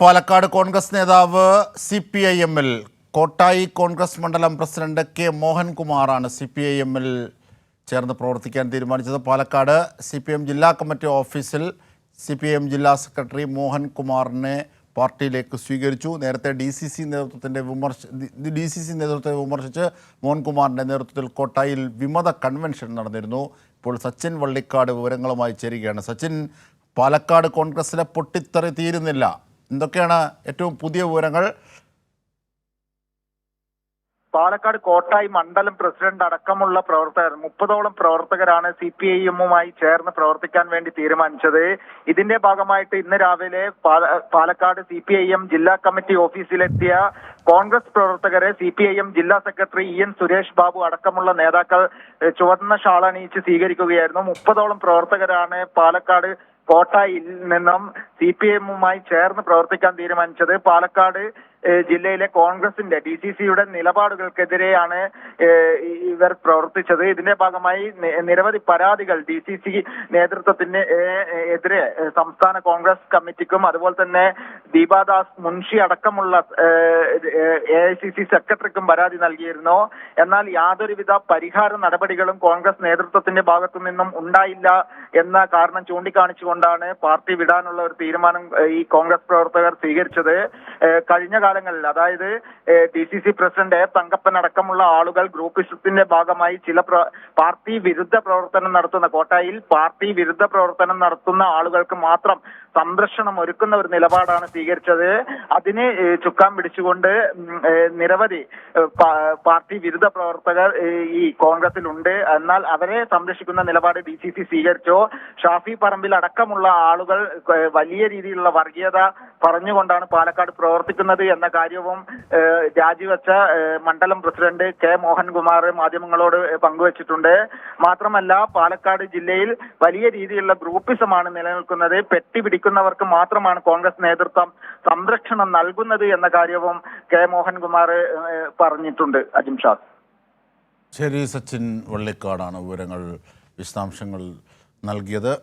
പാലക്കാട് കോൺഗ്രസ് നേതാവ് CPIM-ൽ കോട്ടായി കോൺഗ്രസ് മണ്ഡലം president K മോഹൻകുമാറാണ് CPIM-ൽ ചേർന്ന് പ്രവർത്തിക്കാൻ തീരുമാനിച്ചത്. പാലക്കാട് CPIM ജില്ലാ കമ്മിറ്റി ഓഫീസിൽ CPIM ജില്ലാ സെക്രട്ടറി മോഹൻകുമാറിനെ പാർട്ടിയിലേക്ക് സ്വീകരിച്ചു. നേരത്തെ DCC നേതൃത്വത്തെ വിമർശിച്ച് മോഹൻകുമാറിൻ്റെ നേതൃത്വത്തിൽ കോട്ടായിൽ വിമത കൺവെൻഷൻ നടന്നിരുന്നു. ഇപ്പോൾ സച്ചിൻ വള്ളിക്കാട് വിവരങ്ങളുമായി ചേരുകയാണ്. സച്ചിൻ, പാലക്കാട് കോൺഗ്രസിലെ പൊട്ടിത്തെറി തീരുന്നില്ല. എന്തൊക്കെയാണ് ഏറ്റവും പുതിയ വിവരങ്ങൾ? പാലക്കാട് കോട്ടായി മണ്ഡലം പ്രസിഡന്റ് അടക്കമുള്ള പ്രവർത്തകർ 30ഓളം പ്രവർത്തകരാണ് CPIM-മായി ചേർന്ന് പ്രവർത്തിക്കാൻ വേണ്ടി തീരുമാനിച്ചത്. ഇതിന്റെ ഭാഗമായിട്ട് ഇന്ന് രാവിലെ പാലക്കാട് CPIM ജില്ലാ കമ്മിറ്റി ഓഫീസിലെത്തിയ കോൺഗ്രസ് പ്രവർത്തകരെ CPIM ജില്ലാ സെക്രട്ടറി EN സുരേഷ് ബാബു അടക്കമുള്ള നേതാക്കൾ ചുവന്ന ഷാൾ അണിയിച്ച് സ്വീകരിക്കുകയായിരുന്നു. 30ഓളം പ്രവർത്തകരാണ് പാലക്കാട് കോട്ടായിൽ നിന്നും CPIM-മായി ചേർന്ന് പ്രവർത്തിക്കാൻ തീരുമാനിച്ചത്. പാലക്കാട് ജില്ലയിലെ കോൺഗ്രസിന്റെ DCCയുടെ നിലപാടുകൾക്കെതിരെയാണ് ഇവർ പ്രവർത്തിച്ചത്. ഇതിന്റെ ഭാഗമായി നിരവധി പരാതികൾ DCC നേതൃത്വത്തിന് എതിരെ സംസ്ഥാന കോൺഗ്രസ് കമ്മിറ്റിക്കും അതുപോലെ തന്നെ ദീപാദാസ് മുൻഷി അടക്കമുള്ള AICC സെക്രട്ടറിക്കും പരാതി നൽകിയിരുന്നു. എന്നാൽ യാതൊരുവിധ പരിഹാര നടപടികളും കോൺഗ്രസ് നേതൃത്വത്തിന്റെ ഭാഗത്തു നിന്നും ഉണ്ടായില്ല എന്ന കാരണം ചൂണ്ടിക്കാണിച്ചുകൊണ്ടാണ് പാർട്ടി വിടാനുള്ള ഒരു തീരുമാനം ഈ കോൺഗ്രസ് പ്രവർത്തകർ സ്വീകരിച്ചത്. കഴിഞ്ഞ കാലങ്ങളിൽ, അതായത് DCC പ്രസിഡന്റ് തങ്കപ്പൻ അടക്കമുള്ള ആളുകൾ ഗ്രൂപ്പിസത്തിന്റെ ഭാഗമായി ചില പാർട്ടി വിരുദ്ധ പ്രവർത്തനം നടത്തുന്ന കോട്ടായിൽ പാർട്ടി വിരുദ്ധ പ്രവർത്തനം നടത്തുന്ന ആളുകൾക്ക് മാത്രം സംരക്ഷണം ഒരുക്കുന്ന ഒരു നിലപാടാണ് സ്വീകരിച്ചത്. അതിന് ചുക്കാൻ പിടിച്ചുകൊണ്ട് നിരവധി പാർട്ടി വിരുദ്ധ പ്രവർത്തകർ ഈ കോൺഗ്രസിലുണ്ട്. എന്നാൽ അവരെ സംരക്ഷിക്കുന്ന നിലപാട് DCC സ്വീകരിച്ചു. ഷാഫി പറമ്പിൽ അടക്കമുള്ള ആളുകൾ വലിയ രീതിയിലുള്ള വർഗീയത പറഞ്ഞുകൊണ്ടാണ് പാലക്കാട് പ്രവർത്തിക്കുന്നത് എന്ന കാര്യവും രാജിവെച്ച മണ്ഡലം പ്രസിഡന്റ് കെ മോഹൻകുമാർ മാധ്യമങ്ങളോട് പങ്കുവച്ചിട്ടുണ്ട്. മാത്രമല്ല, പാലക്കാട് ജില്ലയിൽ വലിയ രീതിയിലുള്ള ഗ്രൂപ്പിസമാണ് നിലനിൽക്കുന്നത്. പെട്ടി പിടിക്കുന്നവർക്ക് മാത്രമാണ് കോൺഗ്രസ് നേതൃത്വം സംരക്ഷണം നൽകുന്നത് എന്ന കാര്യവും കെ മോഹൻകുമാർ പറഞ്ഞിട്ടുണ്ട്. അജിംഷാദ്. ശരി, സച്ചിൻ വള്ളിക്കാടാണ് വിവരങ്ങൾ, വിശദാംശങ്ങൾ നൽകിയത്.